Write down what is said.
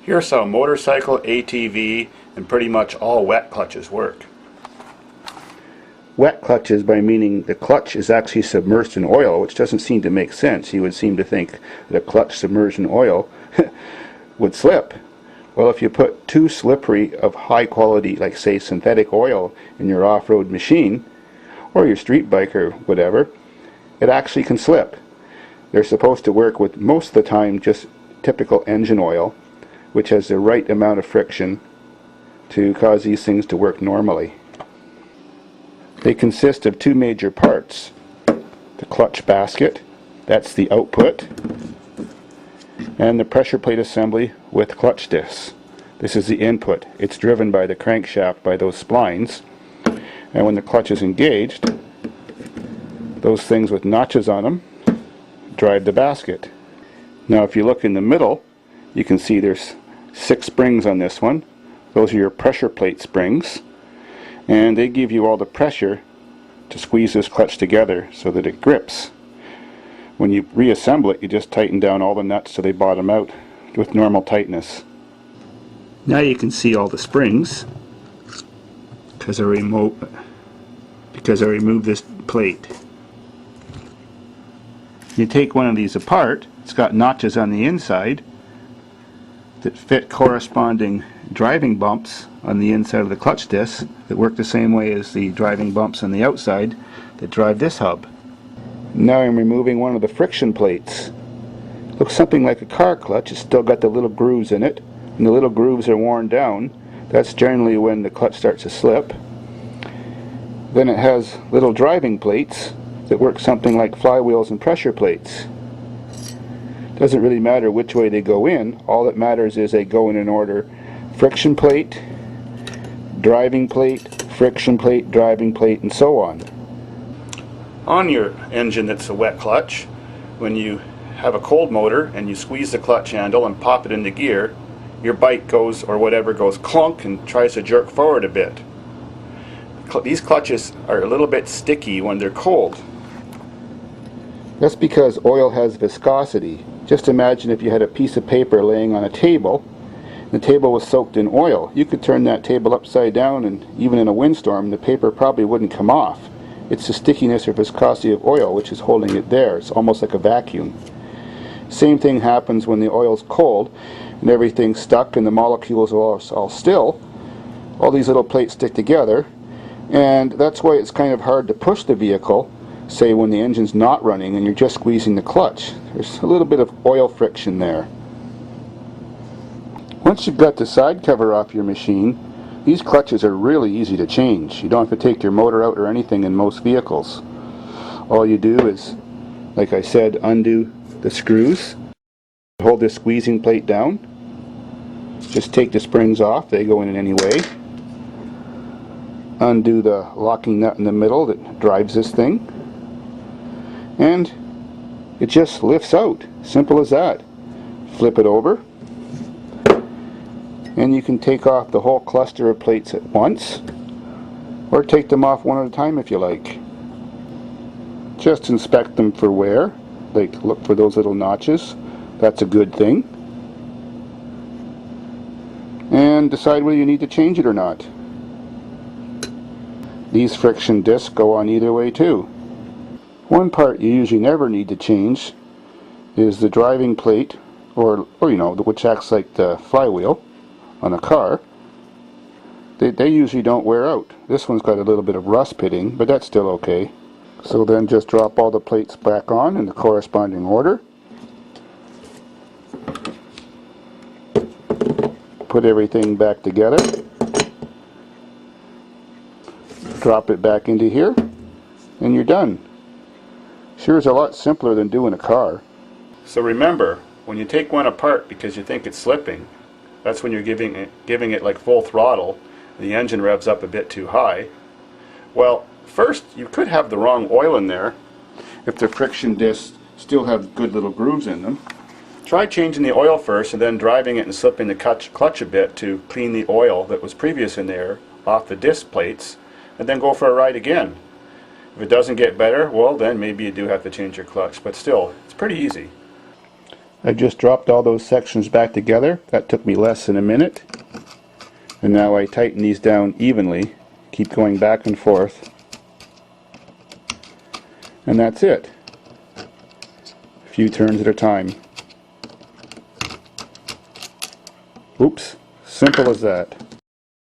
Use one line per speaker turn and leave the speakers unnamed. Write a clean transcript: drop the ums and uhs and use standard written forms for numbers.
Here's how motorcycle, ATV, and pretty much all wet clutches work. Wet clutches by meaning the clutch is actually submerged in oil, which doesn't seem to make sense. You would seem to think that a clutch submerged in oil would slip. Well, if you put too slippery of high quality, like say synthetic oil, in your off-road machine, or your street bike or whatever, it actually can slip. They're supposed to work with, most of the time, just typical engine oil, which has the right amount of friction to cause these things to work normally. They consist of two major parts. The clutch basket, that's the output, and the pressure plate assembly with clutch discs. This is the input. It's driven by the crankshaft by those splines, and when the clutch is engaged, those things with notches on them drive the basket. Now if you look in the middle, you can see there's 6 springs on this one. Those are your pressure plate springs, and they give you all the pressure to squeeze this clutch together so that it grips. When you reassemble it, you just tighten down all the nuts so they bottom out with normal tightness. Now you can see all the springs because I removed this plate. You take one of these apart, it's got notches on the inside that fit corresponding driving bumps on the inside of the clutch disc that work the same way as the driving bumps on the outside that drive this hub. Now I'm removing one of the friction plates. Looks something like a car clutch. It's still got the little grooves in it, and the little grooves are worn down. That's generally when the clutch starts to slip. Then it has little driving plates that work something like flywheels and pressure plates. Doesn't really matter which way they go in. All that matters is they go in an order: friction plate, driving plate, friction plate, driving plate, and so on. On your engine that's a wet clutch, when you have a cold motor and you squeeze the clutch handle and pop it into gear, your bike goes, or whatever, goes clunk and tries to jerk forward a bit. These clutches are a little bit sticky when they're cold. That's because oil has viscosity. Just imagine if you had a piece of paper laying on a table, the table was soaked in oil. You could turn that table upside down, and even in a windstorm the paper probably wouldn't come off. It's the stickiness or viscosity of oil which is holding it there. It's almost like a vacuum. Same thing happens when the oil's cold and everything's stuck and the molecules are all still. All these little plates stick together, and that's why it's kind of hard to push the vehicle, say when the engine's not running and you're just squeezing the clutch. There's a little bit of oil friction there. Once you've got the side cover off your machine, these clutches are really easy to change. You don't have to take your motor out or anything in most vehicles. All you do is, like I said, undo the screws, hold this squeezing plate down, just take the springs off, they go in any way, undo the locking nut in the middle that drives this thing, and it just lifts out. Simple as that. Flip it over, and you can take off the whole cluster of plates at once, or take them off one at a time if you like. Just inspect them for wear, like look for those little notches. That's a good thing. And decide whether you need to change it or not. These friction discs go on either way too. One part you usually never need to change is the driving plate, or you know, which acts like the flywheel on a car. They usually don't wear out. This one's got a little bit of rust pitting, but that's still okay. So then just drop all the plates back on in the corresponding order. Put everything back together. Drop it back into here, and you're done. Sure is a lot simpler than doing a car. So remember, when you take one apart because you think it's slipping, that's when you're giving it like full throttle. The engine revs up a bit too high. Well, first you could have the wrong oil in there if the friction discs still have good little grooves in them. Try changing the oil first and then driving it and slipping the clutch a bit to clean the oil that was previous in there off the disc plates, and then go for a ride again. If it doesn't get better, well then maybe you do have to change your clutch, but still, it's pretty easy. I just dropped all those sections back together. That took me less than a minute. And now I tighten these down evenly. Keep going back and forth. And that's it. A few turns at a time. Oops. Simple as that.